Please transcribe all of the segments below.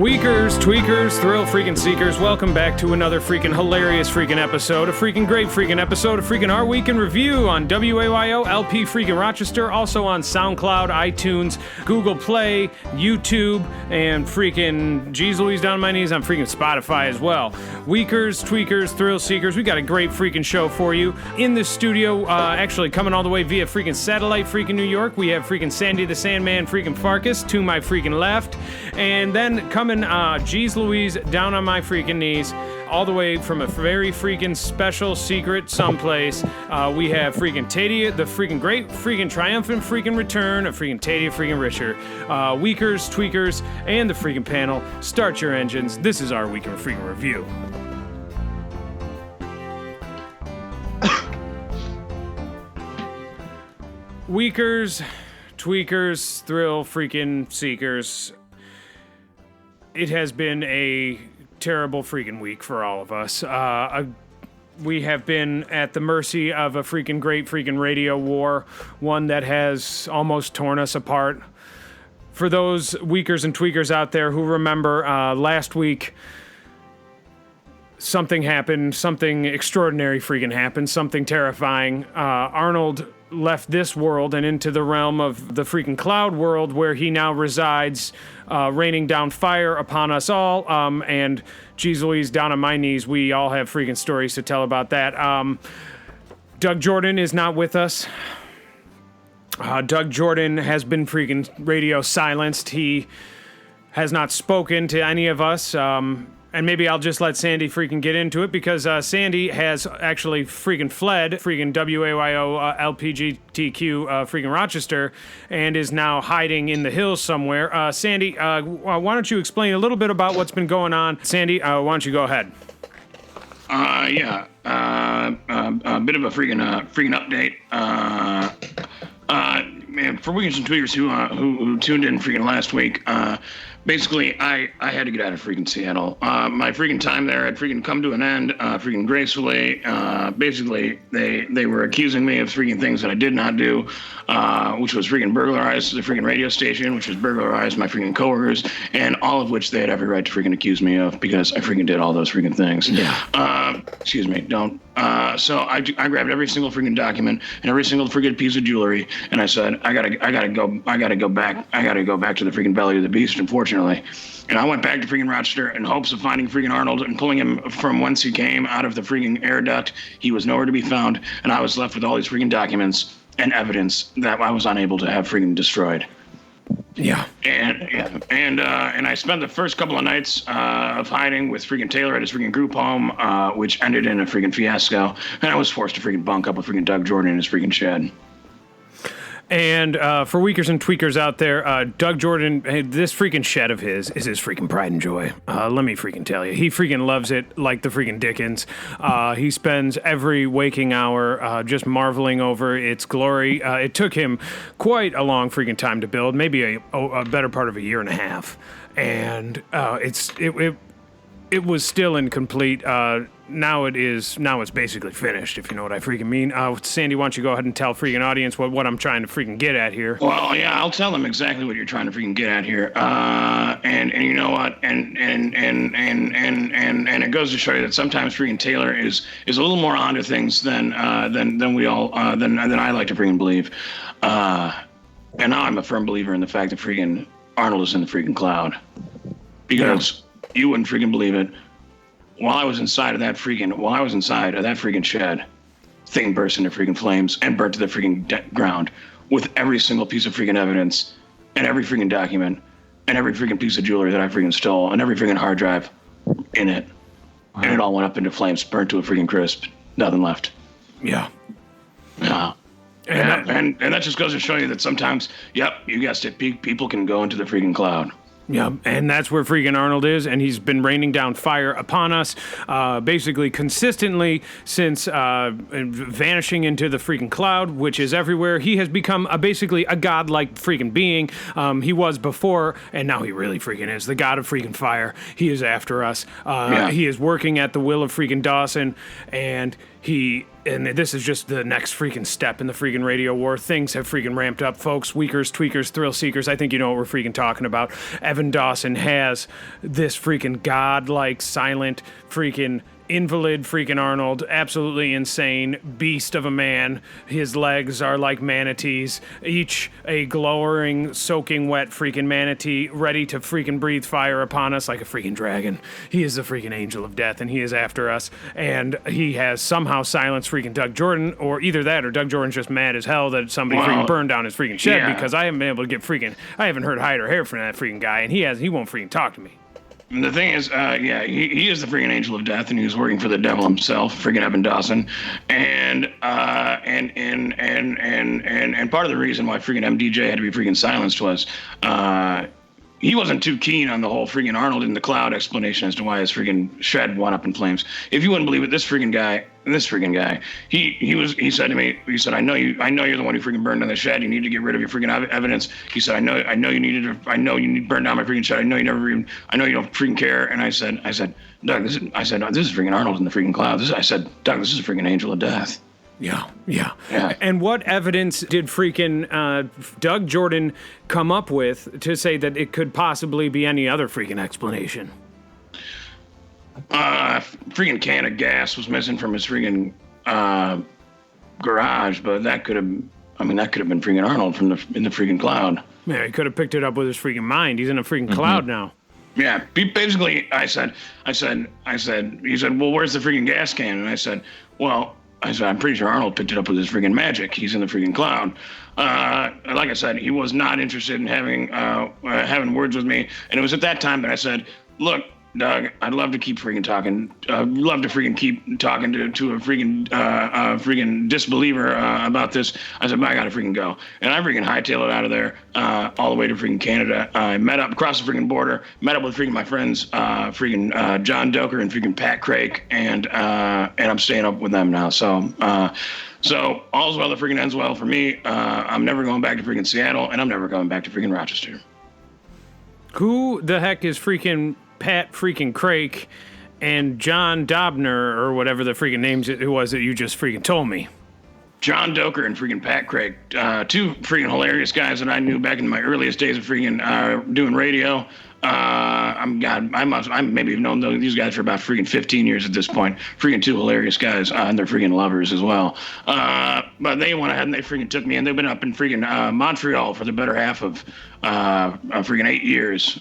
Weakers, tweakers, thrill freaking seekers, welcome back to another freaking hilarious freaking episode, a freaking great freaking episode of freaking Our Week in Review on WAYO LP freaking Rochester, also on SoundCloud, iTunes, Google Play, YouTube, and freaking Jeez Louise down on my knees on freaking Spotify as well. Weakers, tweakers, thrill seekers, we got a great freaking show for you. In the studio, actually coming all the way via freaking satellite freaking New York, we have freaking Sandy the Sandman freaking Farkas to my freaking left, and then coming Jeez Louise down on my freaking knees, all the way from a very freaking special secret someplace. We have freaking Taddea, the freaking great freaking triumphant freaking return of freaking Taddea freaking Richer. Weakers, tweakers, and the freaking panel, start your engines. This is Our Week in Freaking Review. Weakers, tweakers, thrill freaking seekers. It has been a terrible freaking week for all of us. We have been at the mercy of a freaking great freaking radio war, one that has almost torn us apart. For those weakers and tweakers out there who remember last week, something happened, something extraordinary freaking happened, something terrifying. Arnold left this world and into the realm of the freaking cloud world where he now resides, raining down fire upon us all, and geez Louise, down on my knees, we all have freaking stories to tell about that. Doug Jordan is not with us. Doug Jordan has been freaking radio silenced. He has not spoken to any of us, and maybe I'll just let Sandy freaking get into it because Sandy has actually freaking fled freaking WAYO LPGTQ freaking Rochester and is now hiding in the hills somewhere. Sandy, why don't you explain a little bit about what's been going on? Sandy, why don't you go ahead? A bit of a freaking update. Man, for weakers and tweakers who tuned in freaking last week, basically, I had to get out of freaking Seattle. My freaking time there had freaking come to an end, freaking gracefully. Basically, they were accusing me of freaking things that I did not do, which was freaking burglarize the freaking radio station, which was burglarize my freaking coworkers, and all of which they had every right to freaking accuse me of because I freaking did all those freaking things. Yeah. Excuse me, don't. So I grabbed every single freaking document and every single freaking piece of jewelry, and I said, I gotta go back to the freaking belly of the beast, unfortunately. And I went back to freaking Rochester in hopes of finding freaking Arnold and pulling him from whence he came out of the freaking air duct. He was nowhere to be found, and I was left with all these freaking documents and evidence that I was unable to have freaking destroyed. Yeah. And I spent the first couple of nights of hiding with freaking Taylor at his freaking group home, which ended in a freaking fiasco. And I was forced to freaking bunk up with freaking Doug Jordan in his freaking shed. And for weakers and tweakers out there, Doug Jordan, hey, this freaking shed of his is his freaking pride and joy. Let me freaking tell you. He freaking loves it like the freaking Dickens. He spends every waking hour just marveling over its glory. It took him quite a long freaking time to build, maybe a better part of a year and a half. And it was still incomplete. Now it's basically finished, if you know what I freaking mean. Sandy, why don't you go ahead and tell freaking audience what I'm trying to freaking get at here? Well, yeah, I'll tell them exactly what you're trying to freaking get at here. And you know what? And it goes to show you that sometimes freaking Taylor is a little more onto things than we all than I like to freaking believe. And now I'm a firm believer in the fact that freaking Arnold is in the freaking cloud, because you wouldn't freaking believe it. While I was inside of that freaking shed, thing burst into freaking flames and burnt to the freaking ground with every single piece of freaking evidence and every freaking document and every freaking piece of jewelry that I freaking stole and every freaking hard drive in it. Wow. And it all went up into flames, burnt to a freaking crisp. Nothing left. Yeah. Yeah. And that just goes to show you that sometimes, yep, you guessed it, people can go into the freaking cloud. Yeah, and that's where freaking Arnold is, and he's been raining down fire upon us, basically consistently since vanishing into the freaking cloud, which is everywhere. He has become basically a godlike freaking being. He was before, and now he really freaking is the god of freaking fire. He is after us. He is working at the will of freaking Dawson, and And this is just the next freaking step in the freaking radio war. Things have freaking ramped up, folks. Weakers, tweakers, thrill seekers. I think you know what we're freaking talking about. Evan Dawson has this freaking godlike, silent, freaking invalid freaking Arnold, absolutely insane beast of a man. His legs are like manatees, each a glowering, soaking wet freaking manatee, ready to freaking breathe fire upon us like a freaking dragon. He is the freaking angel of death, and he is after us, and he has somehow silenced freaking Doug Jordan, or either that, or Doug Jordan's just mad as hell that somebody freaking burned down his freaking shed, because I haven't been able to get freaking, I haven't heard hide or hair from that freaking guy, and he won't freaking talk to me. And the thing is, he is the freaking angel of death, and he was working for the devil himself, freaking Evan Dawson, and part of the reason why freaking MDJ had to be freaking silenced was he wasn't too keen on the whole freaking Arnold in the cloud explanation as to why his freaking shed went up in flames. If you wouldn't believe it, this freaking guy, he said to me, he said, I know you're the one who freaking burned down the shed. You need to get rid of your freaking evidence. He said, I know you need to burn down my freaking shed. I know you don't freaking care. And I said, Doug, this is freaking Arnold in the freaking cloud. I said, Doug, this is a freaking angel of death. Yeah. And what evidence did freaking Doug Jordan come up with to say that it could possibly be any other freaking explanation? Freaking can of gas was missing from his freaking garage, but that could have been freaking Arnold in the freaking cloud. Yeah, he could have picked it up with his freaking mind. He's in a freaking cloud now. Yeah, basically, he said, well, where's the freaking gas can? And I said, I'm pretty sure Arnold picked it up with his freaking magic. He's in the freaking cloud. Like I said, he was not interested in having words with me. And it was at that time that I said, look, Doug, I'd love to keep freaking talking. Love to freaking keep talking to a freaking disbeliever about this. I said, I gotta freaking go. And I freaking hightailed it out of there all the way to freaking Canada. I met up across the freaking border, met up with freaking my friends, John Doker and freaking Pat Craig, and I'm staying up with them now. So all's well that freaking ends well for me. I'm never going back to freaking Seattle, and I'm never going back to freaking Rochester. Who the heck is freaking Pat freaking Craig and John Dobner, or whatever the freaking names it was that you just freaking told me? John Doker and freaking Pat Craig, two freaking hilarious guys that I knew back in my earliest days of freaking doing radio. I maybe have known these guys for about freaking 15 years at this point. Freaking two hilarious guys, and they're freaking lovers as well. But they went ahead and they freaking took me, and they've been up in freaking Montreal for the better half of freaking 8 years.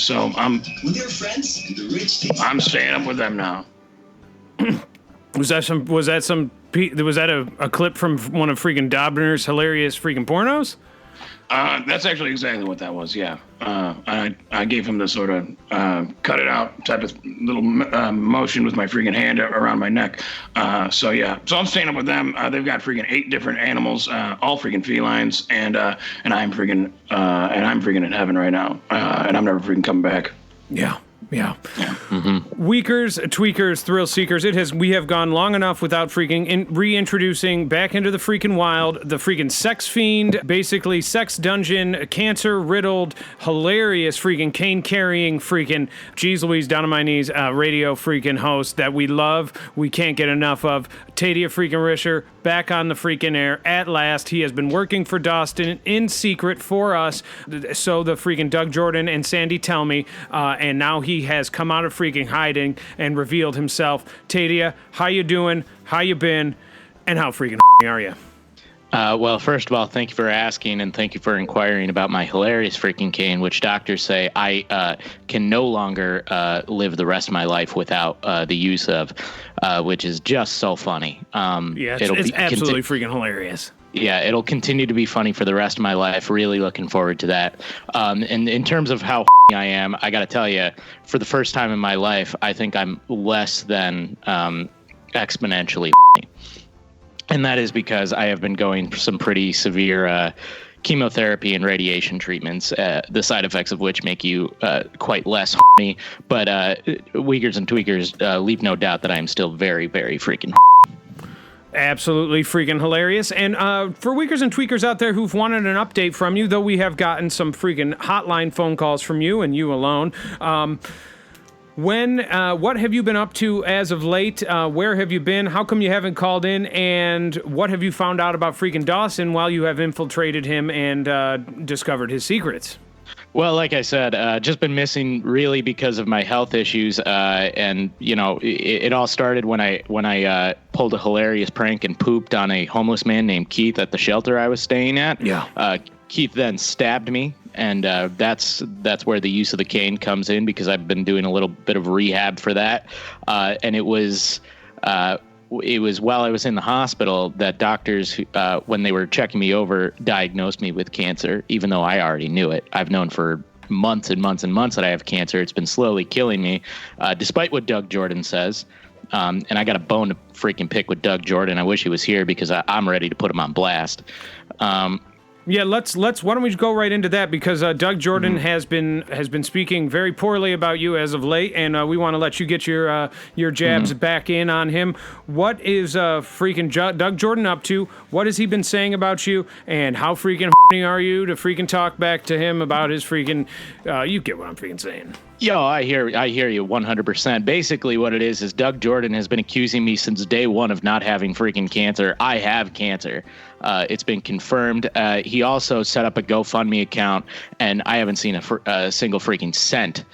So I'm with your friends, I'm staying up with them now. Was that a clip from one of freaking Dobner's hilarious freaking pornos? That's actually exactly what that was, yeah. I gave him the sort of cut it out type of little motion with my freaking hand around my neck. So I'm staying up with them. They've got freaking 8 different animals, all freaking felines, and I'm freaking in heaven right now, and I'm never freaking coming back. Yeah. Weakers, tweakers, thrill seekers. We have gone long enough without freaking reintroducing back into the freaking wild the freaking sex fiend, basically sex dungeon, cancer riddled, hilarious freaking cane carrying freaking geez Louise down on my knees radio freaking host that we love. We can't get enough of. Taddea freaking Risher back on the freaking air at last. He has been working for Dawson in secret for us. So the freaking Doug Jordan and Sandy tell me, and now he has come out of freaking hiding and revealed himself. Taddea, how you doing? How you been? And how freaking are you? Well, first of all, thank you for asking, and thank you for inquiring about my hilarious freaking cane, which doctors say I can no longer live the rest of my life without the use of, which is just so funny. It's absolutely freaking hilarious. Yeah, it'll continue to be funny for the rest of my life. Really looking forward to that. And in terms of how I am, I got to tell you, for the first time in my life, I think I'm less than exponentially. And that is because I have been going some pretty severe chemotherapy and radiation treatments, the side effects of which make you quite less horny. But Weakers and Tweakers, leave no doubt that I am still very, very freaking Absolutely freaking hilarious. And for Weakers and Tweakers out there who've wanted an update from you, though we have gotten some freaking hotline phone calls from you and you alone, What have you been up to as of late? Where have you been? How come you haven't called in? And what have you found out about freaking Dawson while you have infiltrated him and discovered his secrets? Well, like I said, just been missing really because of my health issues. And you know, it all started when I pulled a hilarious prank and pooped on a homeless man named Keith at the shelter I was staying at. Yeah. Keith then stabbed me, and that's where the use of the cane comes in, because I've been doing a little bit of rehab for that. And it was while I was in the hospital that doctors, when they were checking me over, diagnosed me with cancer, even though I already knew it. I've known for months and months and months that I have cancer. It's been slowly killing me, despite what Doug Jordan says. And I got a bone to freaking pick with Doug Jordan. I wish he was here, because I'm ready to put him on blast. Yeah, let's. Why don't we go right into that, because Doug Jordan has been speaking very poorly about you as of late, and we want to let you get your jabs back in on him. What is freaking Doug Jordan up to? What has he been saying about you? And how freaking horny are you to freaking talk back to him about his freaking? You get what I'm freaking saying. Yo, I hear you 100%. Basically, what it is Doug Jordan has been accusing me since day one of not having freaking cancer. I have cancer. It's been confirmed. He also set up a GoFundMe account, and I haven't seen a single freaking cent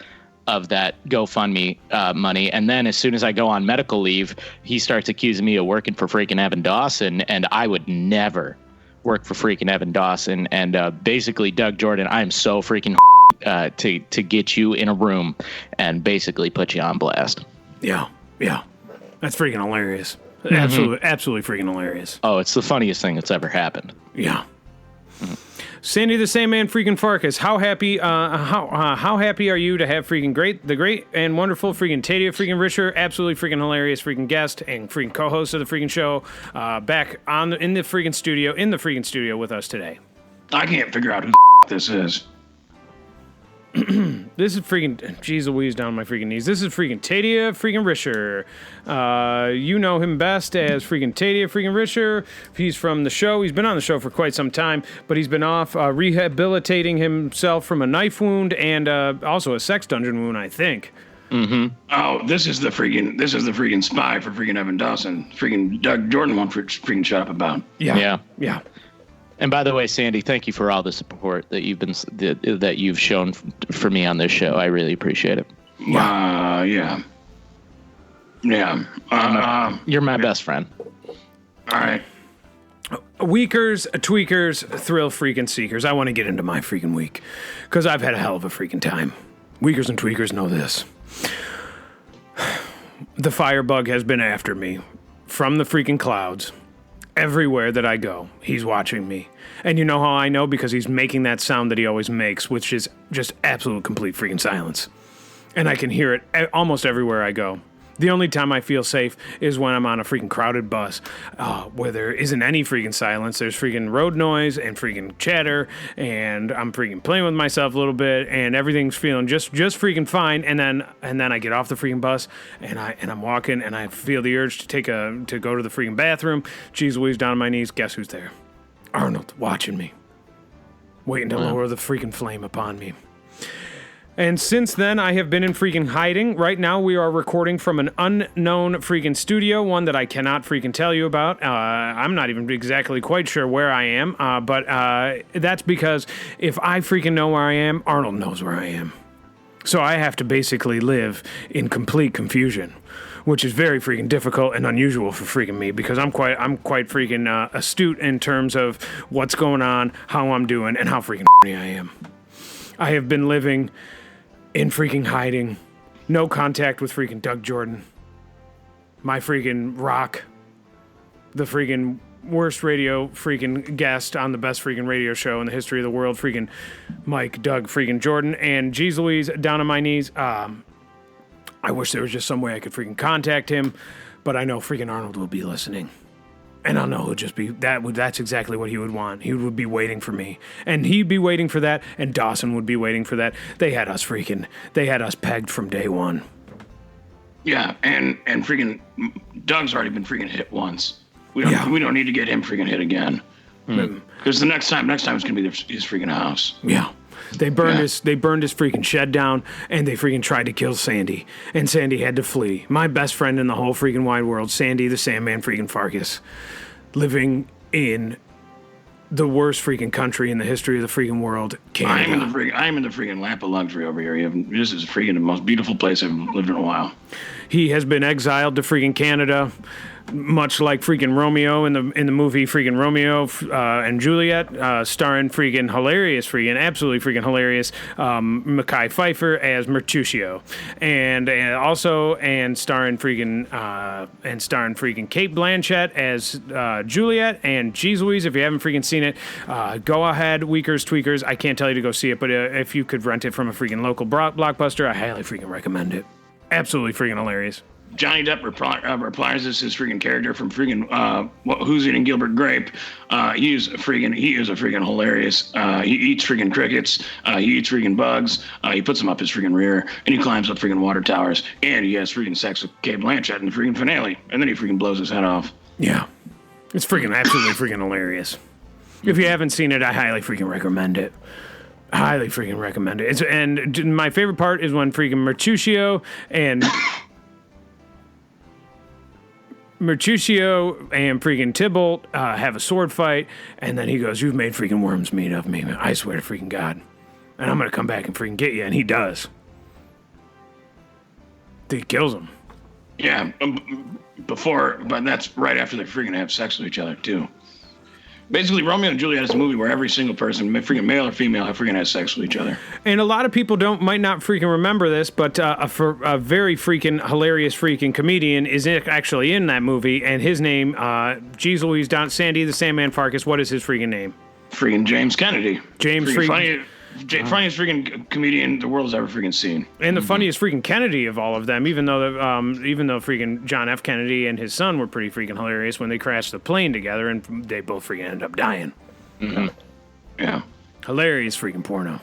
of that GoFundMe money. And then as soon as I go on medical leave, he starts accusing me of working for freaking Evan Dawson, and I would never work for freaking Evan Dawson. And basically, Doug Jordan, I am so freaking to get you in a room and basically put you on blast. Yeah. That's freaking hilarious. Absolutely freaking hilarious. Oh, it's the funniest thing that's ever happened. Yeah. Sandy the Same Man freaking Farkas, how happy are you to have freaking the great and wonderful freaking Taddea freaking Risher, absolutely freaking hilarious freaking guest and freaking co-host of the freaking show, back in the freaking studio with us today. I can't figure out who this is. This is freaking, jeez Louise, down my freaking knees. This is freaking Taddea freaking Risher. You know him best as freaking Taddea freaking Risher. He's from the show. He's been on the show for quite some time, but he's been off rehabilitating himself from a knife wound and also a sex dungeon wound, I think. Mm-hmm. Oh, this is the freaking spy for freaking Evan Dawson. Freaking Doug Jordan won't freaking shut up about. Yeah. And by the way, Sandy, thank you for all the support that you've shown for me on this show. I really appreciate it. Yeah. You're my best friend. All right. Weakers, tweakers, thrill freaking seekers. I want to get into my freaking week because I've had a hell of a freaking time. Weakers and tweakers know this. The firebug has been after me from the freaking clouds. Everywhere that I go, he's watching me. And you know how I know? Because he's making that sound that he always makes, which is just absolute complete freaking silence. And I can hear it almost everywhere I go. The only time I feel safe is when I'm on a freaking crowded bus where there isn't any freaking silence. There's freaking road noise and freaking chatter, and I'm freaking playing with myself a little bit, and everything's feeling just freaking fine. And then I get off the freaking bus, and I'm walking, and I feel the urge to go to the freaking bathroom. Jeez Louise, down on my knees. Guess who's there? Arnold, watching me, waiting to lower the freaking flame upon me. And since then, I have been in freaking hiding. Right now, we are recording from an unknown freaking studio, one that I cannot freaking tell you about. I'm not even exactly quite sure where I am, but that's because if I freaking know where I am, Arnold knows where I am. So I have to basically live in complete confusion, which is very freaking difficult and unusual for freaking me because I'm quite freaking astute in terms of what's going on, how I'm doing, and how freaking I am. I have been living in freaking hiding, no contact with freaking Doug Jordan, my freaking rock, the freaking worst radio freaking guest on the best freaking radio show in the history of the world, freaking Mike Doug freaking Jordan, and geez Louise, down on my knees. I wish there was just some way I could freaking contact him, but I know freaking Arnold will be listening. And I'll know it'll just be that's exactly what he would want. He would be waiting for me. And he'd be waiting for that, and Dawson would be waiting for that. They had us pegged from day one. Yeah, and freaking Doug's already been freaking hit once. We don't need to get him freaking hit again. Because the next time it's gonna be his freaking house. Yeah. They burned his freaking shed down, and they freaking tried to kill Sandy. And Sandy had to flee. My best friend in the whole freaking wide world, Sandy the Sandman freaking Farkas, living in the worst freaking country in the history of the freaking world, Canada. I'm in the freaking lap of luxury over here. This is freaking the most beautiful place I've lived in a while. He has been exiled to freaking Canada, much like freaking Romeo in the movie freaking Romeo and Juliet, starring freaking absolutely freaking hilarious Mekhi Phifer as Mercutio, and starring freaking Kate Blanchett as Juliet. And geez Louise, if you haven't freaking seen it, go ahead, Weakers Tweakers. I can't tell you to go see it, but if you could rent it from a freaking local blockbuster, I highly freaking recommend it. Absolutely freaking hilarious. Johnny Depp reprises his freaking character from freaking Who's Eating Gilbert Grape. He is a freaking hilarious. He eats freaking crickets. He eats freaking bugs. He puts them up his freaking rear, and he climbs up freaking water towers. And he has freaking sex with Kate Blanchett in the freaking finale. And then he freaking blows his head off. Yeah, it's freaking absolutely freaking hilarious. If you haven't seen it, I highly freaking recommend it. Highly freaking recommend it. And my favorite part is when freaking Mercutio and freaking Tybalt have a sword fight, and then he goes, "You've made freaking worms meat of me. I swear to freaking God. And I'm going to come back and freaking get you." And he does. He kills him. Yeah, but that's right after they freaking have sex with each other, too. Basically, Romeo and Juliet is a movie where every single person, freaking male or female, freaking has sex with each other. And a lot of people might not freaking remember this, but a very freaking hilarious freaking comedian is actually in that movie, and his name, geez Louise, Sandy the Sandman Farkas, what is his freaking name? Freaking James Kennedy. James freaking... Funniest freaking comedian the world has ever freaking seen. And the funniest freaking Kennedy of all of them, even though freaking John F. Kennedy and his son were pretty freaking hilarious when they crashed the plane together and they both freaking ended up dying. Mm-hmm. Yeah. Hilarious freaking porno.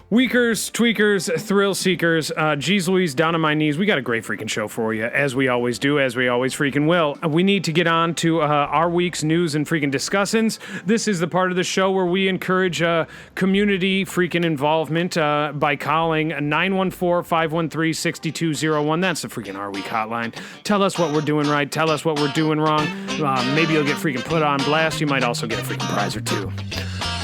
Weakers, tweakers, thrill seekers, geez Louise, down on my knees. We got a great freaking show for you, as we always do, as we always freaking will. We need to get on to our week's news and freaking discussins. This is the part of the show where we encourage community freaking involvement by calling 914-513-6201. That's the freaking Our Week hotline. Tell us what we're doing right. Tell us what we're doing wrong. Maybe you'll get freaking put on blast. You might also get a freaking prize or two.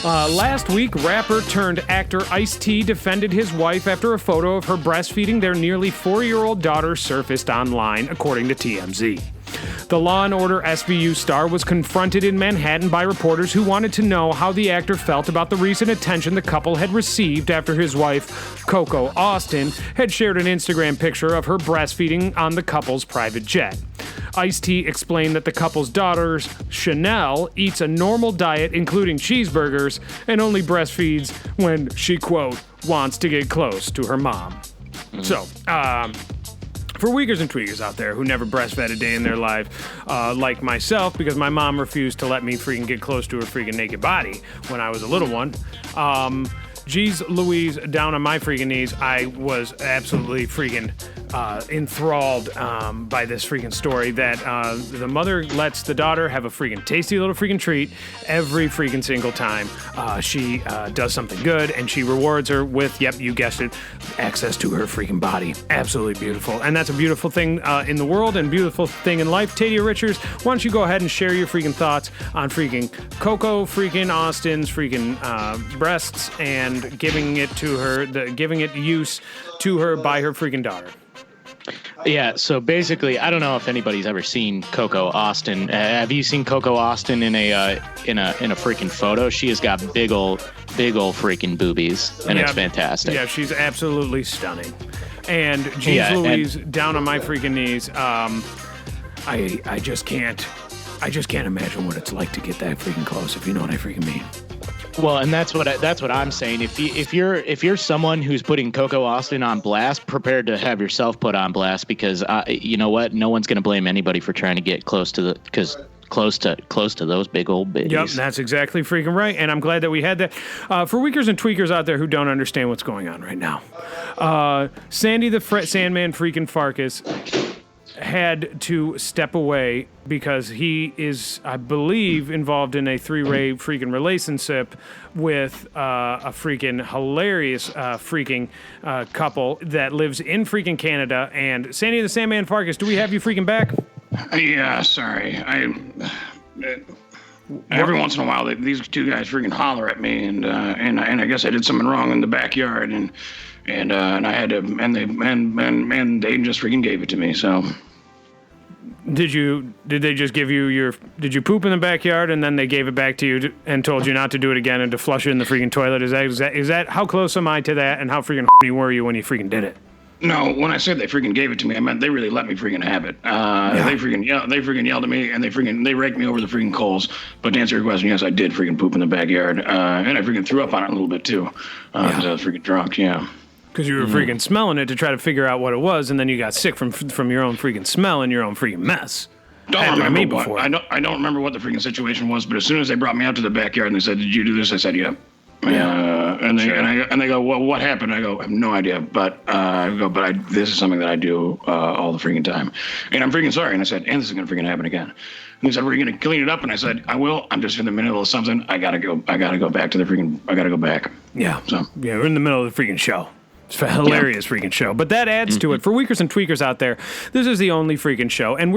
Last week, rapper turned actor Ice-T defended his wife after a photo of her breastfeeding their nearly 4-year-old daughter surfaced online, according to TMZ. The Law & Order SVU star was confronted in Manhattan by reporters who wanted to know how the actor felt about the recent attention the couple had received after his wife, Coco Austin, had shared an Instagram picture of her breastfeeding on the couple's private jet. Ice-T explained that the couple's daughter, Chanel, eats a normal diet including cheeseburgers and only breastfeeds when she, quote, wants to get close to her mom. So, for Weakers and Tweakers out there who never breastfed a day in their life, like myself, because my mom refused to let me freaking get close to her freaking naked body when I was a little one, geez Louise, down on my freaking knees, I was absolutely freaking enthralled by this freaking story that the mother lets the daughter have a freaking tasty little freaking treat every freaking single time she does something good, and she rewards her with, yep, you guessed it, access to her freaking body. Absolutely beautiful. And that's a beautiful thing in the world and beautiful thing in life. Taddea Richards, why don't you go ahead and share your freaking thoughts on freaking Coco freaking Austin's freaking breasts and giving it to her, giving it use to her by her freaking daughter. Yeah, so basically, I don't know if anybody's ever seen Coco Austin. Have you seen Coco Austin in a freaking photo? She has got big ol' freaking boobies, and it's fantastic. Yeah, she's absolutely stunning. And geez Louise, down on my freaking knees, I just can't imagine what it's like to get that freaking close, if you know what I freaking mean. Well, and that's what I'm saying. If you're someone who's putting Coco Austin on blast, prepared to have yourself put on blast, because you know what? No one's going to blame anybody for trying to get close to those big old bitties. Yep, that's exactly freaking right. And I'm glad that we had that. For Weakers and Tweakers out there who don't understand what's going on right now, Sandy the Sandman freaking Farkas had to step away because he is, I believe, involved in a three-way freaking relationship with a freaking hilarious couple that lives in freaking Canada. And Sandy the Sandman Farkas, do we have you freaking back? Yeah, sorry. Every once in a while, these two guys freaking holler at me, and I guess I did something wrong in the backyard, and I had to, and they just freaking gave it to me. So, did they just give you did you poop in the backyard and then they gave it back to you and told you not to do it again and to flush it in the freaking toilet? Is that how close am I to that, and how freaking were you when you freaking did it? No, when I said they freaking gave it to me, I meant they really let me freaking have it. They freaking yelled at me, and they raked me over the freaking coals. But to answer your question, yes, I did freaking poop in the backyard, and I freaking threw up on it a little bit too, because I was freaking drunk. Yeah. Because you were freaking smelling it to try to figure out what it was, and then you got sick from your own freaking smell and your own freaking mess. I don't remember what the freaking situation was, but as soon as they brought me out to the backyard and they said, "Did you do this?" I said, "Yep." And they go, "Well, what happened?" I go, "I have no idea, but this is something that I do all the freaking time, and I'm freaking sorry." And I said, "And this is gonna freaking happen again." And he said, "We're gonna clean it up," and I said, "I will. I'm just in the middle of something. I gotta go back to the freaking. I gotta go back." Yeah. So yeah, we're in the middle of the freaking show. It's a hilarious freaking show, but that adds to it. For Weakers and Tweakers out there, this is the only freaking show, and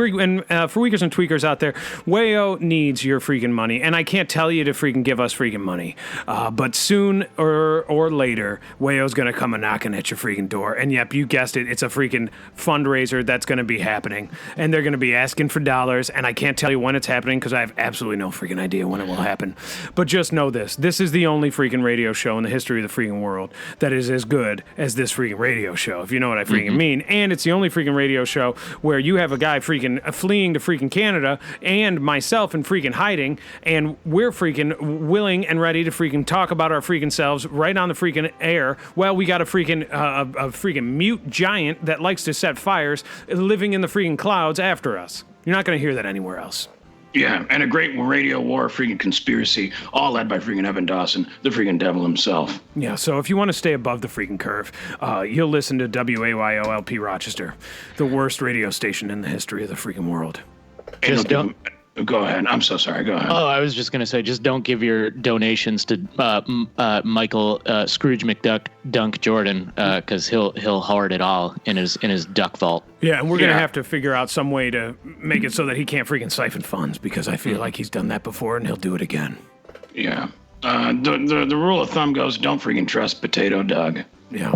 for Weakers and Tweakers out there, Wayo needs your freaking money, and I can't tell you to freaking give us freaking money, but soon or later, Wayo's gonna come a knocking at your freaking door, and yep, you guessed it, it's a freaking fundraiser that's gonna be happening, and they're gonna be asking for dollars, and I can't tell you when it's happening because I have absolutely no freaking idea when it will happen, but just know this is the only freaking radio show in the history of the freaking world that is as good as this freaking radio show, if you know what I freaking mean. And it's the only freaking radio show where you have a guy freaking fleeing to freaking Canada and myself in freaking hiding, and we're freaking willing and ready to freaking talk about our freaking selves right on the freaking air. Well, we got a freaking mute giant that likes to set fires living in the freaking clouds after us. You're not going to hear that anywhere else. Yeah, and a great radio war freaking conspiracy, all led by freaking Evan Dawson, the freaking devil himself. Yeah, so if you want to stay above the freaking curve, you'll listen to WAYO-LP Rochester, the worst radio station in the history of the freaking world. Just don't... Go ahead. I'm so sorry. Go ahead. Oh, I was just going to say, just don't give your donations to Michael Scrooge McDunk Jordan, because he'll hoard it all in his duck vault. Yeah, and we're going to have to figure out some way to make it so that he can't freaking siphon funds, because I feel like he's done that before and he'll do it again. Yeah. The rule of thumb goes, don't freaking trust Potato Doug. Yeah.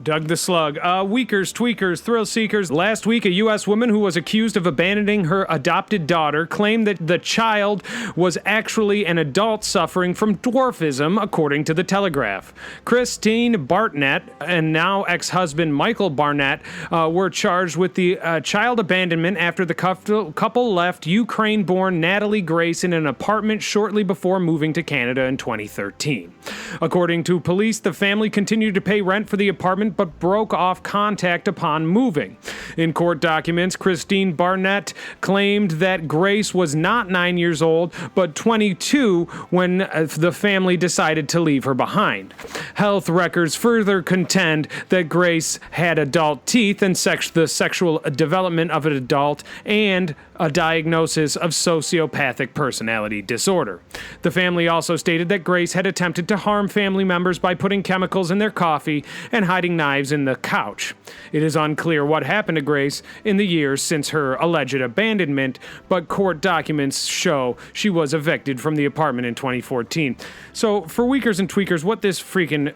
Doug the Slug. Weakers, tweakers, thrill seekers. Last week, a U.S. woman who was accused of abandoning her adopted daughter claimed that the child was actually an adult suffering from dwarfism, according to the Telegraph. Christine Barnett and now ex-husband Michael Barnett were charged with the child abandonment after the couple left Ukraine-born Natalie Grace in an apartment shortly before moving to Canada in 2013. According to police, the family continued to pay rent for the apartment but broke off contact upon moving. In court documents, Christine Barnett claimed that Grace was not 9 years old, but 22 when the family decided to leave her behind. Health records further contend that Grace had adult teeth and the sexual development of an adult and a diagnosis of sociopathic personality disorder. The family also stated that Grace had attempted to harm family members by putting chemicals in their coffee and hiding knives in the couch. It is unclear what happened to Grace in the years since her alleged abandonment, but court documents show she was evicted from the apartment in 2014. So, for Weakers and Tweakers, what this freaking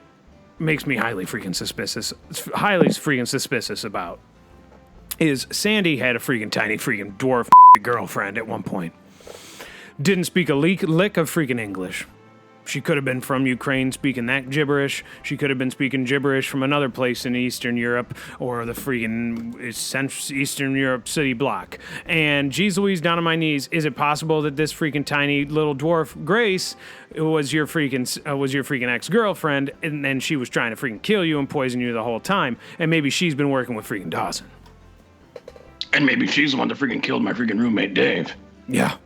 makes me highly freaking suspicious about is Sandy had a freaking tiny freaking dwarf girlfriend at one point. Didn't speak a lick of freaking English. She could have been from Ukraine speaking that gibberish. She could have been speaking gibberish from another place in Eastern Europe or the freaking Eastern Europe city block. And geez Louise, down on my knees, is it possible that this freaking tiny little dwarf Grace was your freaking ex-girlfriend and then she was trying to freaking kill you and poison you the whole time? And maybe she's been working with freaking Dawson. And maybe she's the one that freaking killed my freaking roommate Dave. Yeah.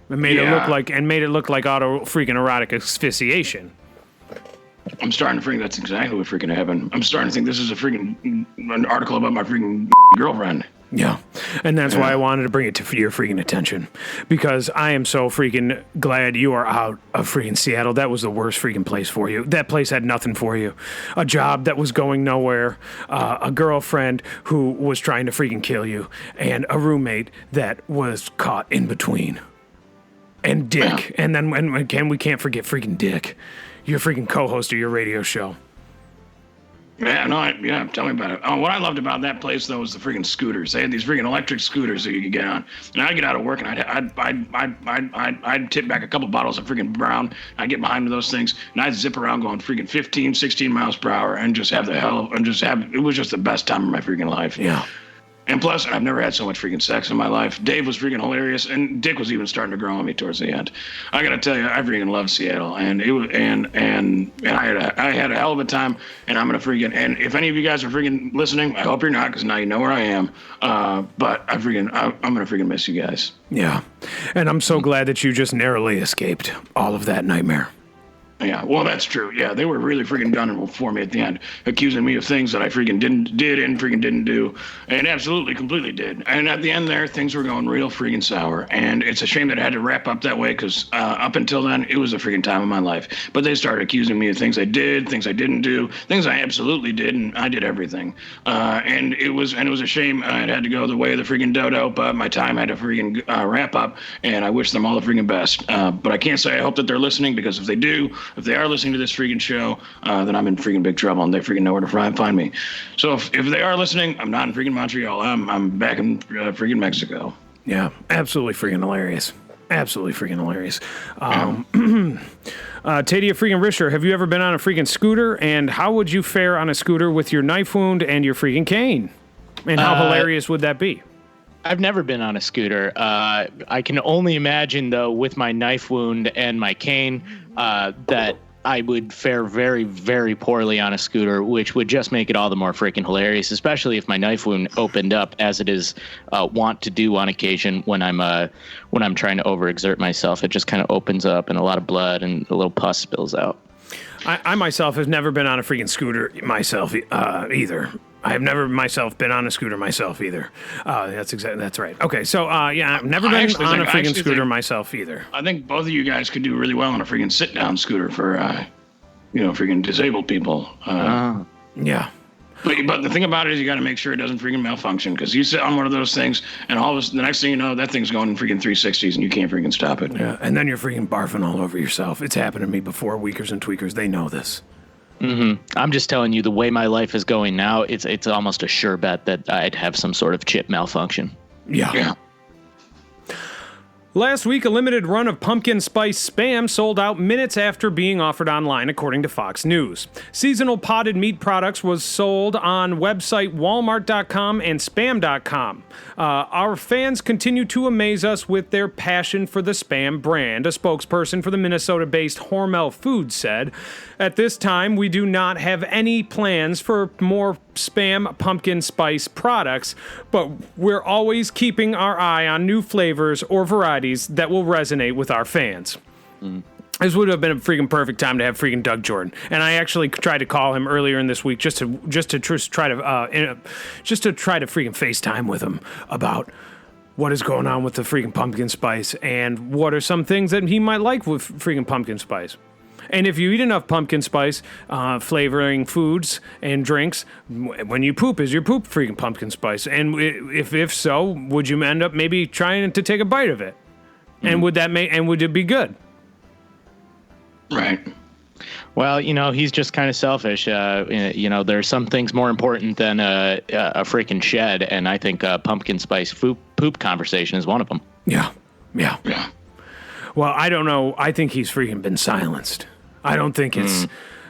And made it look like auto freaking erotic asphyxiation. I'm starting to think that's exactly what freaking happened. I'm starting to think this is an article about my freaking girlfriend. Yeah, and that's why I wanted to bring it to your freaking attention, because I am so freaking glad you are out of freaking Seattle. That was the worst freaking place for you. That place had nothing for you. A job that was going nowhere, a girlfriend who was trying to freaking kill you, and a roommate that was caught in between. And Dick, and then we can't forget freaking Dick, your freaking co-host of your radio show. Yeah, tell me about it. What I loved about that place though was the freaking scooters. They had these freaking electric scooters that you could get on. And I'd get out of work and I'd tip back a couple bottles of freaking brown. I'd get behind those things and I'd zip around going freaking 15, 16 miles per hour and just have it was just the best time of my freaking life. Yeah. And plus, I've never had so much freaking sex in my life. Dave was freaking hilarious, and Dick was even starting to grow on me towards the end. I gotta tell you, I freaking love Seattle, and it was, and I had a hell of a time. And I'm gonna freaking, and if any of you guys are freaking listening, I hope you're not, because now you know where I am. But I'm gonna freaking miss you guys. Yeah, and I'm so glad that you just narrowly escaped all of that nightmare. Yeah, well, that's true. Yeah, they were really freaking gunning for me at the end, accusing me of things that I freaking didn't do, and absolutely, completely did. And at the end there, things were going real freaking sour, and it's a shame that it had to wrap up that way, because up until then, it was a freaking time of my life. But they started accusing me of things I did, things I didn't do, things I absolutely did, and I did everything. And it was a shame it had to go the way of the freaking dodo, but my time had to freaking wrap up, and I wish them all the freaking best. But I can't say I hope that they're listening, because if they are listening to this freaking show, then I'm in freaking big trouble, and they freaking know where to find me. So if they are listening, I'm not in freaking Montreal. I'm back in freaking Mexico. Yeah, absolutely freaking hilarious. Absolutely freaking hilarious. Taddea freaking Risher, have you ever been on a freaking scooter, and how would you fare on a scooter with your knife wound and your freaking cane? And how hilarious would that be? I've never been on a scooter. I can only imagine, though, with my knife wound and my cane, that I would fare very, very poorly on a scooter, which would just make it all the more freaking hilarious, especially if my knife wound opened up, as it is wont to do on occasion when I'm trying to overexert myself. It just kind of opens up, and a lot of blood and a little pus spills out. I myself have never been on a freaking scooter myself either. I have never myself been on a scooter myself either. That's right. Okay, so I've never been on a freaking scooter myself either. I think both of you guys could do really well on a freaking sit-down scooter for, freaking disabled people. Yeah. But the thing about it is you got to make sure it doesn't freaking malfunction, because you sit on one of those things, and the next thing you know, that thing's going in freaking 360s, and you can't freaking stop it. Yeah, and then you're freaking barfing all over yourself. It's happened to me before. Weakers and tweakers, they know this. Mm-hmm. I'm just telling you, the way my life is going now, it's almost a sure bet that I'd have some sort of chip malfunction. Yeah. Last week, a limited run of pumpkin spice Spam sold out minutes after being offered online, according to Fox News. Seasonal potted meat products was sold on website Walmart.com and Spam.com. Our fans continue to amaze us with their passion for the Spam brand, a spokesperson for the Minnesota-based Hormel Foods said. At this time, we do not have any plans for more Spam pumpkin spice products, but we're always keeping our eye on new flavors or varieties that will resonate with our fans. This would have been a freaking perfect time to have freaking Doug Jordan, and I actually tried to call him earlier in this week just to try to freaking FaceTime with him about what is going on with the freaking pumpkin spice and what are some things that he might like with freaking pumpkin spice. And if you eat enough pumpkin spice flavoring foods and drinks, when you poop, is your poop freaking pumpkin spice? And if so, would you end up maybe trying to take a bite of it? And would it be good? Right. Well, he's just kind of selfish. There's some things more important than a freaking shed, and I think pumpkin spice poop conversation is one of them. Yeah. Well, I don't know. I think he's freaking been silenced. I don't think it's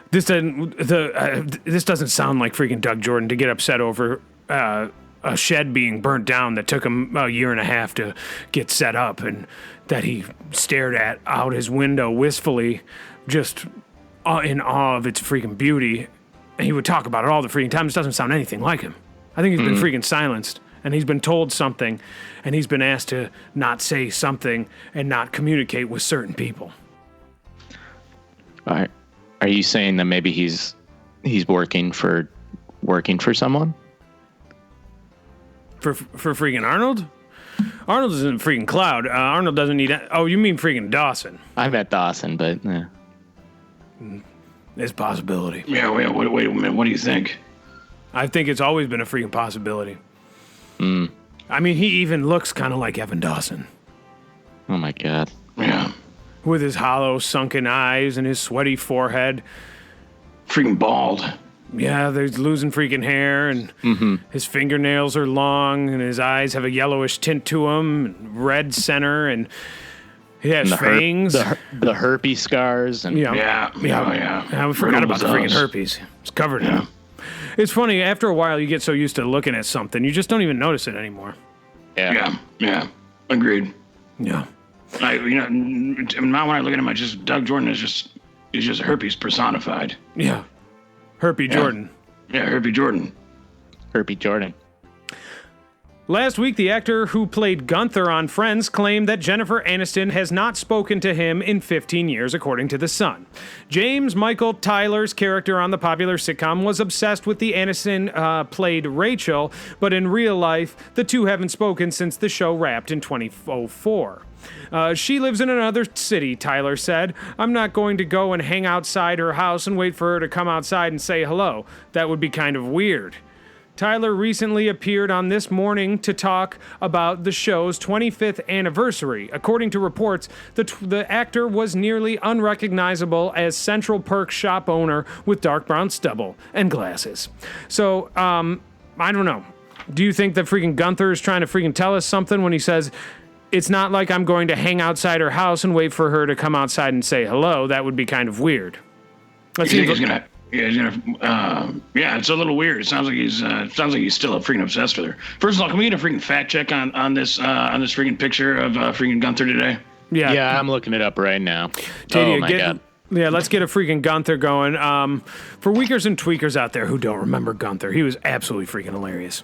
this doesn't sound like freaking Doug Jordan to get upset over a shed being burnt down that took him a year and a half to get set up, and that he stared at out his window wistfully, just in awe of its freaking beauty. And he would talk about it all the freaking time. This doesn't sound anything like him. I think he's been freaking silenced, and he's been told something, and he's been asked to not say something and not communicate with certain people. All right. Are you saying that maybe he's working for someone? For freaking Arnold? Arnold isn't freaking Cloud. Arnold doesn't need... Oh, you mean freaking Dawson. I met Dawson, but... It's a possibility. Yeah, wait a minute. What do you think? I think it's always been a freaking possibility. Mm. I mean, he even looks kind of like Evan Dawson. Oh, my God. Yeah. With his hollow, sunken eyes and his sweaty forehead. Freaking bald. Yeah, he's losing freaking hair, and his fingernails are long, and his eyes have a yellowish tint to them, red center, and he has fangs. The herpes scars. And Yeah. I forgot about the freaking herpes. It's covered in them. It's funny, after a while, you get so used to looking at something, you just don't even notice it anymore. Yeah. Agreed. Yeah. Now when I look at him, Doug Jordan is just herpes personified. Yeah. Herpy Jordan. Yeah, Herpy Jordan. Herpy Jordan. Last week, the actor who played Gunther on Friends claimed that Jennifer Aniston has not spoken to him in 15 years, according to The Sun. James Michael Tyler's character on the popular sitcom was obsessed with the Aniston played Rachel, but in real life, the two haven't spoken since the show wrapped in 2004. She lives in another city, Tyler said. I'm not going to go and hang outside her house and wait for her to come outside and say hello. That would be kind of weird. Tyler recently appeared on This Morning to talk about the show's 25th anniversary. According to reports, the actor was nearly unrecognizable as Central Perk shop owner with dark brown stubble and glasses. So, I don't know. Do you think that freaking Gunther is trying to freaking tell us something when he says... It's not like I'm going to hang outside her house and wait for her to come outside and say hello. That would be kind of weird. It's a little weird. It sounds like he's still freaking obsessed with her. First of all, can we get a freaking fact check on this freaking picture of freaking Gunther today? Yeah, I'm looking it up right now. Taddea, oh my God. Yeah, let's get a freaking Gunther going. For weakers and tweakers out there who don't remember Gunther, he was absolutely freaking hilarious.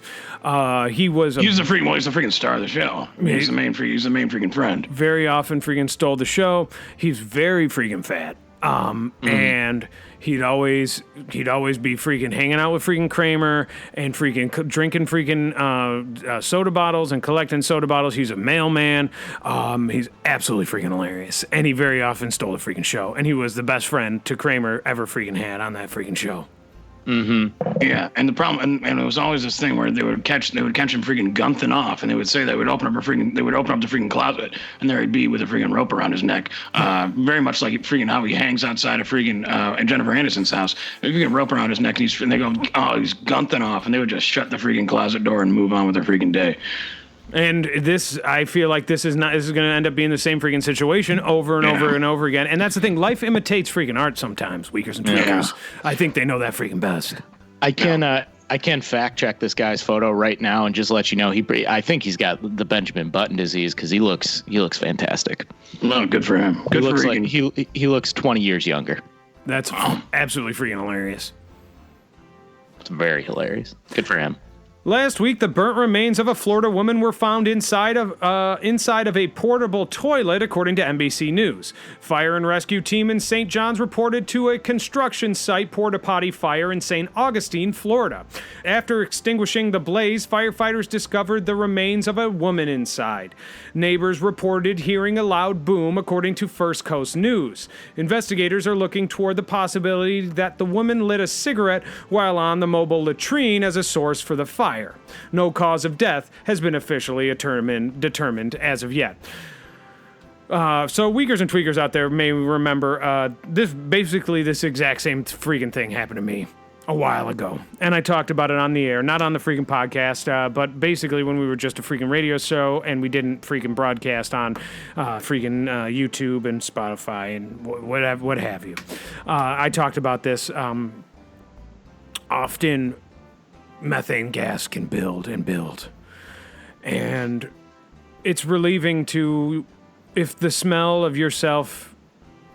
He's the freaking star of the show. He's the main freaking friend. Very often freaking stole the show. He's very freaking fat. And he'd always be freaking hanging out with freaking Kramer and freaking drinking freaking soda bottles and collecting soda bottles. He's a mailman. He's absolutely freaking hilarious. And he very often stole the freaking show. And he was the best friend to Kramer ever freaking had on that freaking show. Mm-hmm. Yeah, and the problem, and it was always this thing where they would catch him freaking gunthing off, and they would say they would open up the freaking closet, and there he'd be with a freaking rope around his neck, very much like freaking how he hangs outside of freaking Jennifer Aniston's house. There'd be a rope around his neck, and they go, oh, he's gunthing off, and they would just shut the freaking closet door and move on with their freaking day. And I feel like this is going to end up being the same freaking situation over and over and over again. And that's the thing. Life imitates freaking art sometimes, weakers and tweakers. I think they know that freaking best. I can fact check this guy's photo right now and just let you know I think he's got the Benjamin Button disease because he looks fantastic. Well, good for him. He looks like he looks 20 years younger. That's absolutely freaking hilarious. It's very hilarious. Good for him. Last week, the burnt remains of a Florida woman were found inside of a portable toilet, according to NBC News. Fire and rescue team in St. John's reported to a construction site porta-potty fire in St. Augustine, Florida. After extinguishing the blaze, firefighters discovered the remains of a woman inside. Neighbors reported hearing a loud boom, according to First Coast News. Investigators are looking toward the possibility that the woman lit a cigarette while on the mobile latrine as a source for the fire. No cause of death has been officially determined as of yet. So weakers and tweakers out there may remember this exact same freaking thing happened to me a while ago. And I talked about it on the air, not on the freaking podcast, but basically when we were just a freaking radio show and we didn't freaking broadcast on freaking YouTube and Spotify and what have you. I talked about this often. Methane gas can build and build. And it's relieving if the smell of yourself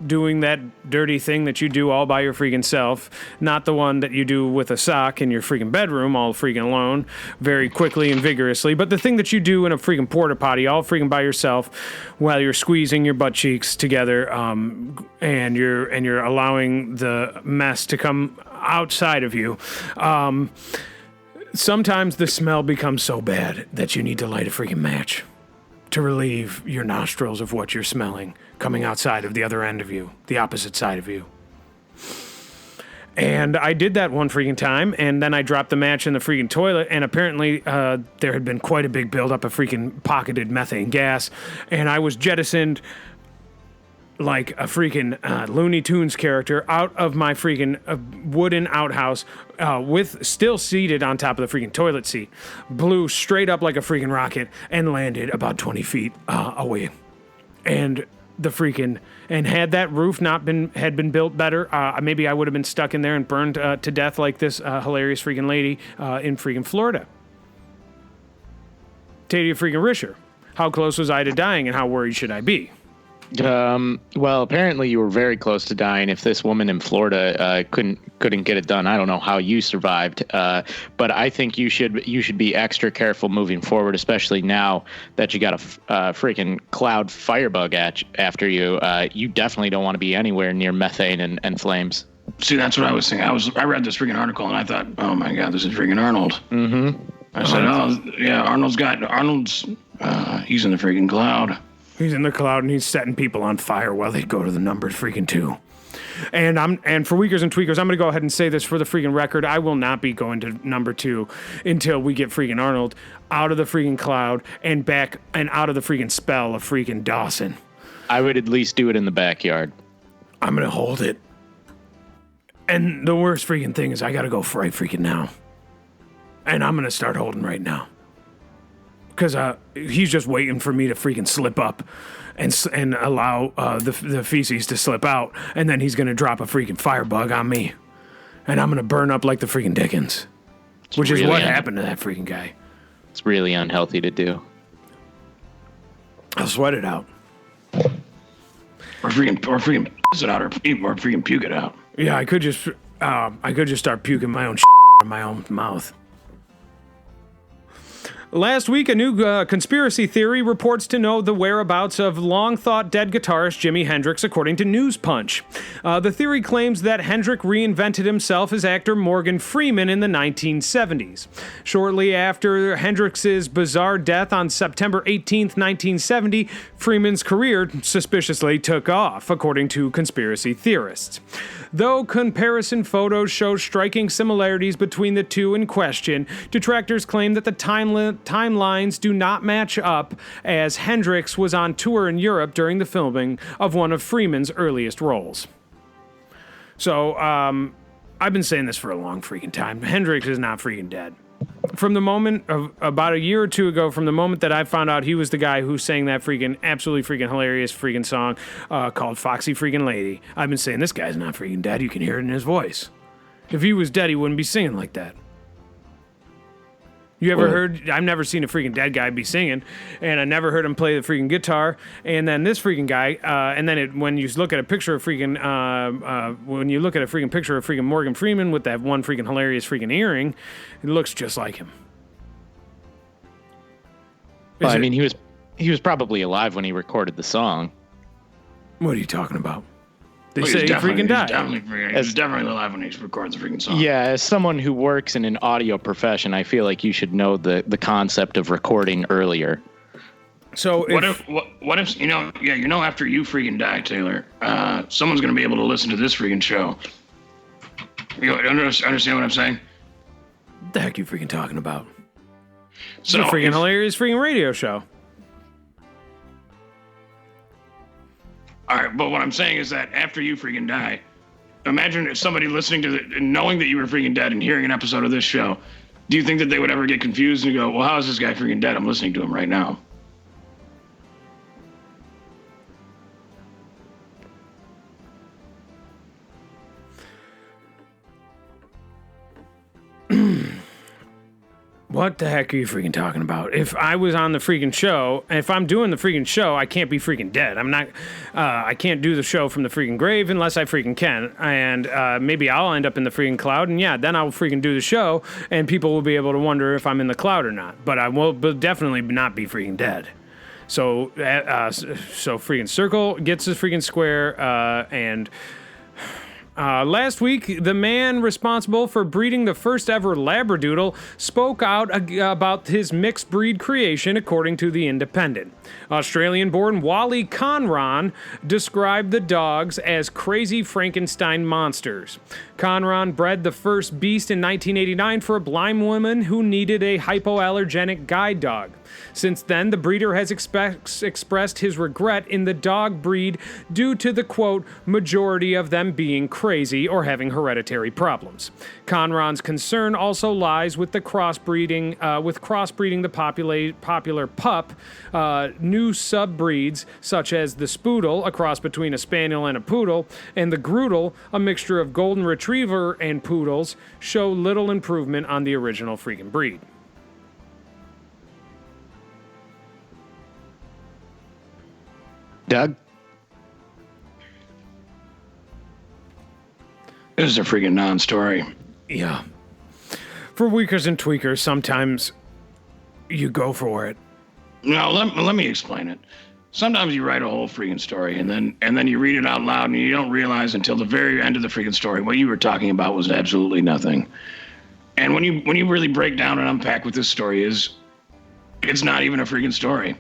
doing that dirty thing that you do all by your freaking self, not the one that you do with a sock in your freaking bedroom all freaking alone, very quickly and vigorously, but the thing that you do in a freaking porta potty all freaking by yourself while you're squeezing your butt cheeks together, and you're allowing the mess to come outside of you. Sometimes the smell becomes so bad that you need to light a freaking match to relieve your nostrils of what you're smelling coming outside of the other end of you, the opposite side of you. And I did that one freaking time, and then I dropped the match in the freaking toilet, and apparently there had been quite a big buildup of freaking pocketed methane gas, and I was jettisoned like a freaking Looney Tunes character out of my freaking wooden outhouse with still seated on top of the freaking toilet seat, blew straight up like a freaking rocket and landed about 20 feet away. And had that roof had been built better, maybe I would have been stuck in there and burned to death like this hilarious freaking lady in freaking Florida. Taddea freaking Risher, how close was I to dying and how worried should I be? Well, apparently you were very close to dying. If this woman in Florida couldn't get it done, I don't know how you survived. But I think you should be extra careful moving forward, especially now that you got a freaking cloud firebug after you. You definitely don't want to be anywhere near methane and flames. See, that's what I was thinking. I read this freaking article and I thought, oh my God, this is freaking Arnold. Mm-hmm. I said, oh yeah, Arnold's he's in the freaking cloud. He's in the cloud and he's setting people on fire while they go to the number freaking 2. And for Weakers and Tweakers, I'm going to go ahead and say this for the freaking record. I will not be going to number 2 until we get freaking Arnold out of the freaking cloud and back and out of the freaking spell of freaking Dawson. I would at least do it in the backyard. I'm going to hold it. And the worst freaking thing is I got to go right freaking now. And I'm going to start holding right now. Because he's just waiting for me to freaking slip up and allow the feces to slip out. And then he's going to drop a freaking firebug on me. And I'm going to burn up like the freaking Dickens. Which is what happened to that freaking guy. It's really unhealthy to do. I'll sweat it out. Or freaking piss it out or freaking puke it out. Yeah, I could just start puking my own in my own mouth. Last week, a new conspiracy theory reports to know the whereabouts of long-thought dead guitarist Jimi Hendrix, according to News Punch. The theory claims that Hendrix reinvented himself as actor Morgan Freeman in the 1970s. Shortly after Hendrix's bizarre death on September 18, 1970, Freeman's career suspiciously took off, according to conspiracy theorists. Though comparison photos show striking similarities between the two in question, detractors claim that the timelines do not match up, as Hendrix was on tour in Europe during the filming of one of Freeman's earliest roles. So, I've been saying this for a long freaking time. Hendrix is not freaking dead. From the moment of about a year or two ago, from the moment that I found out he was the guy who sang that freaking absolutely freaking hilarious freaking song called Foxy Freaking Lady, I've been saying this guy's not freaking dead. You can hear it in his voice. If he was dead, he wouldn't be singing like that. You ever heard? I've never seen a freaking dead guy be singing, and I never heard him play the freaking guitar. And then this freaking guy, and then when you look at a picture of freaking, picture of freaking Morgan Freeman with that one freaking hilarious freaking earring, it looks just like him. Well, I mean, he was probably alive when he recorded the song. What are you talking about? They say he freaking died. He's definitely alive when he records the freaking song. Yeah, as someone who works in an audio profession, I feel like you should know the concept of recording earlier. So what if after you freaking die, Taylor, someone's going to be able to listen to this freaking show. You understand what I'm saying? What the heck are you freaking talking about? So it's a freaking hilarious freaking radio show. All right, but what I'm saying is that after you freaking die, imagine if somebody listening to knowing that you were freaking dead and hearing an episode of this show, do you think that they would ever get confused and go, well, how is this guy freaking dead? I'm listening to him right now. What the heck are you freaking talking about? If I was on the freaking show, if I'm doing the freaking show, I can't be freaking dead. I'm not, I can't do the show from the freaking grave unless I freaking can. And maybe I'll end up in the freaking cloud, and yeah, then I'll freaking do the show, and people will be able to wonder if I'm in the cloud or not. But I will definitely not be freaking dead. So freaking circle gets the freaking square, and Last week, the man responsible for breeding the first ever labradoodle spoke out about his mixed breed creation, according to The Independent. Australian-born Wally Conron described the dogs as crazy Frankenstein monsters. Conron bred the first beast in 1989 for a blind woman who needed a hypoallergenic guide dog. Since then, the breeder has expressed his regret in the dog breed due to the, quote, majority of them being crazy or having hereditary problems. Conron's concern also lies with the crossbreeding the popular pup, new subbreeds such as the Spoodle, a cross between a Spaniel and a Poodle, and the Groodle, a mixture of Golden Retriever and Poodles, show little improvement on the original freaking breed. Doug? This is a freaking non-story. Yeah. For weakers and tweakers, sometimes you go for it. No, let me explain it. Sometimes you write a whole freaking story and then you read it out loud and you don't realize until the very end of the freaking story what you were talking about was absolutely nothing. And when you really break down and unpack what this story is, it's not even a freaking story.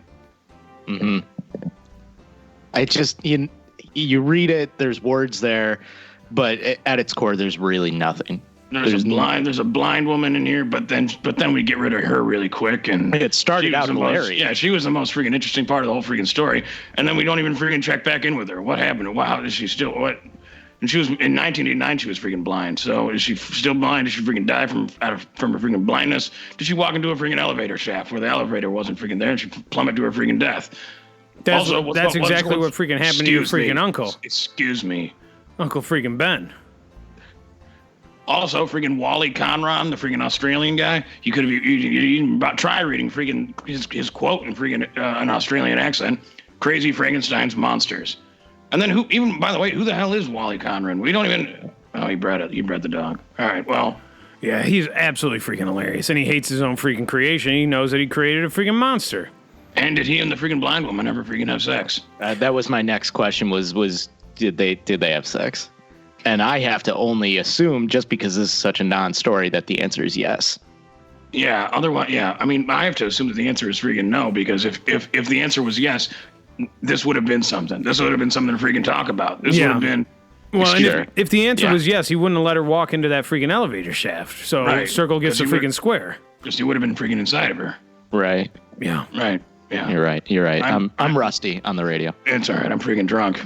Mm-hmm. I just you read it, there's words there, but at its core, there's really nothing. There's a blind woman in here, but then we get rid of her really quick, and it started out hilarious. Yeah, she was the most freaking interesting part of the whole freaking story, and then we don't even freaking check back in with her. What happened? Wow, is she still what? And she was in 1989. She was freaking blind. So is she still blind? Did she freaking die from her freaking blindness? Did she walk into a freaking elevator shaft where the elevator wasn't freaking there, and she plummeted to her freaking death? That's exactly what freaking happened to your freaking uncle. Excuse me. Uncle freaking Ben. Also, freaking Wally Conron, the freaking Australian guy. You could have you try reading freaking his quote in freaking an Australian accent. Crazy Frankenstein's monsters. And then by the way, who the hell is Wally Conron? We don't even. Oh, he bred it. He bred the dog. All right, well. Yeah, he's absolutely freaking hilarious, and he hates his own freaking creation. He knows that he created a freaking monster. And did he and the freaking blind woman ever freaking have sex? That was my next question. Was did they have sex? And I have to only assume, just because this is such a non-story, that the answer is yes. Yeah. Otherwise, yeah. I mean, I have to assume that the answer is freaking no, because if the answer was yes, this would have been something. This would have been something to freaking talk about. This would have been. Well, and if the answer was yes, he wouldn't have let her walk into that freaking elevator shaft. So right. Circle gets the freaking square. Because he would have been freaking inside of her. Right. Yeah. Right. Yeah. You're right. I'm rusty on the radio. It's all right. I'm freaking drunk.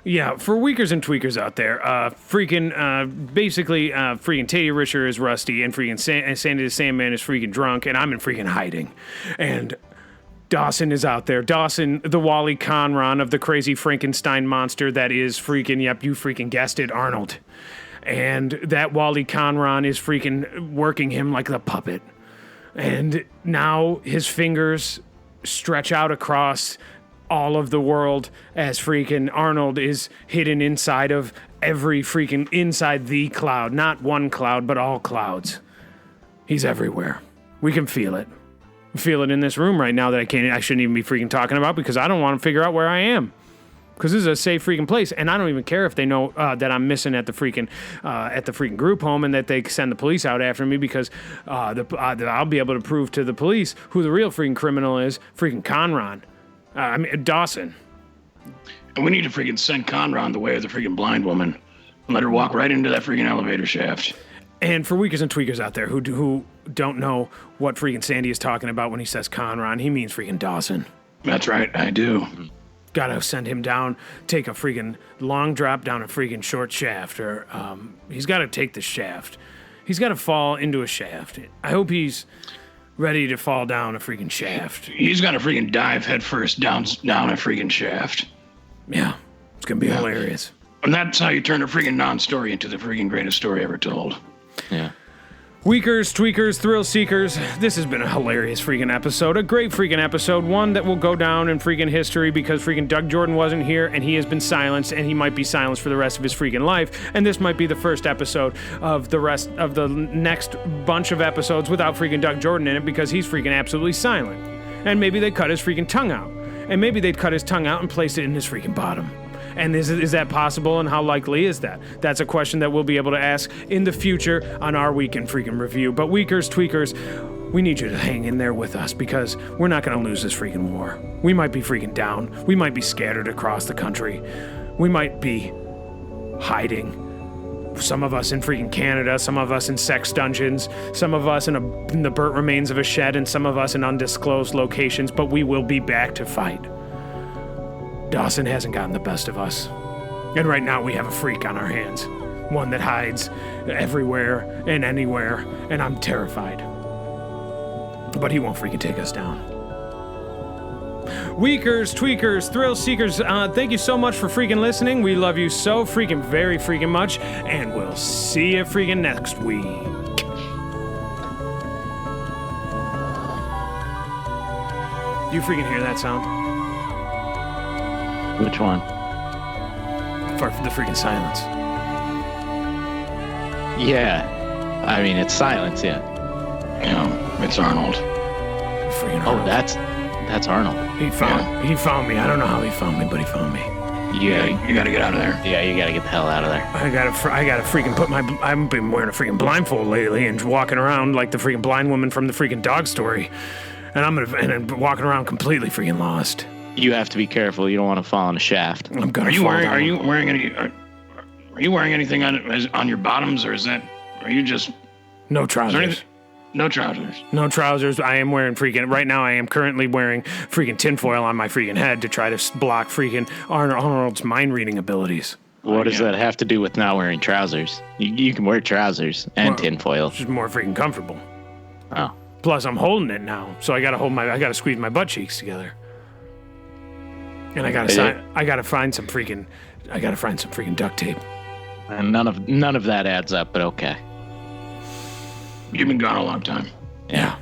Yeah, for weakers and tweakers out there, freaking Taddea Risher is rusty, and freaking Sandy the Sandman is freaking drunk, and I'm in freaking hiding. And Dawson is out there. Dawson, the Wally Conron of the crazy Frankenstein monster that is freaking, yep, you freaking guessed it, Arnold. And that Wally Conron is freaking working him like the puppet. And now his fingers stretch out across all of the world as freaking Arnold is hidden inside of inside the cloud. Not one cloud, but all clouds. He's everywhere. We can feel it. We feel it in this room right now that I shouldn't even be freaking talking about because I don't want to figure out where I am. Because this is a safe freaking place, and I don't even care if they know that I'm missing at the freaking group home and that they send the police out after me because I'll be able to prove to the police who the real freaking criminal is, freaking Conron. Dawson. And we need to freaking send Conron the way of the freaking blind woman and let her walk right into that freaking elevator shaft. And for weakers and tweakers out there who don't know what freaking Sandy is talking about when he says Conron, he means freaking Dawson. That's right, I do. Gotta send him down, take a freaking long drop down a freaking short shaft, or he's gotta take the shaft. He's gotta fall into a shaft. I hope he's ready to fall down a freaking shaft. He's gotta freaking dive headfirst down a freaking shaft. Yeah, it's gonna be hilarious. And that's how you turn a freaking non-story into the freaking greatest story ever told. Yeah. Weakers, tweakers, thrill seekers, this has been a hilarious freaking episode. A great freaking episode. One that will go down in freaking history because freaking Doug Jordan wasn't here and he has been silenced and he might be silenced for the rest of his freaking life. And this might be the first episode of the rest of the next bunch of episodes without freaking Doug Jordan in it because he's freaking absolutely silent. And maybe they cut his freaking tongue out. And maybe they'd cut his tongue out and place it in his freaking bottom. And is that possible, and how likely is that? That's a question that we'll be able to ask in the future on our Week in Freaking Review. But Weakers, Tweakers, we need you to hang in there with us because we're not going to lose this freaking war. We might be freaking down. We might be scattered across the country. We might be hiding. Some of us in freaking Canada, some of us in sex dungeons, some of us in the burnt remains of a shed, and some of us in undisclosed locations, but we will be back to fight. Dawson hasn't gotten the best of us. And right now we have a freak on our hands. One that hides everywhere and anywhere, and I'm terrified. But he won't freaking take us down. Weakers, tweakers, thrill seekers, thank you so much for freaking listening. We love you so freaking very freaking much, and we'll see you freaking next week. Do you freaking hear that sound? Which one? For the freaking silence. Yeah. I mean, it's silence, yeah. Yeah, it's Arnold. Freaking Oh, Arnold. that's Arnold. He found me. I don't know how he found me, but he found me. Yeah, You gotta get out of there. yeah, you gotta get the hell out of there. I gotta freaking put my. I've been wearing a freaking blindfold lately and walking around like the freaking blind woman from the freaking Dog Story, and I'm walking around completely freaking lost. You have to be careful. You don't want to fall in a shaft. I'm gonna. Are you fall wearing? down. Are you wearing anything on your bottoms, or is that? Are you just? No Is there trousers. anything? No trousers. No trousers. I am wearing freaking. Right now, I am currently wearing freaking tinfoil on my freaking head to try to block freaking Arnold's mind reading abilities. What does yeah. that have to do with not wearing trousers? You can wear trousers and Well, tinfoil. It's just more freaking comfortable. Oh. Plus, I'm holding it now, so I gotta squeeze my butt cheeks together. And I gotta find some freaking duct tape. And none of that adds up, but okay. You've been gone a long time. Yeah.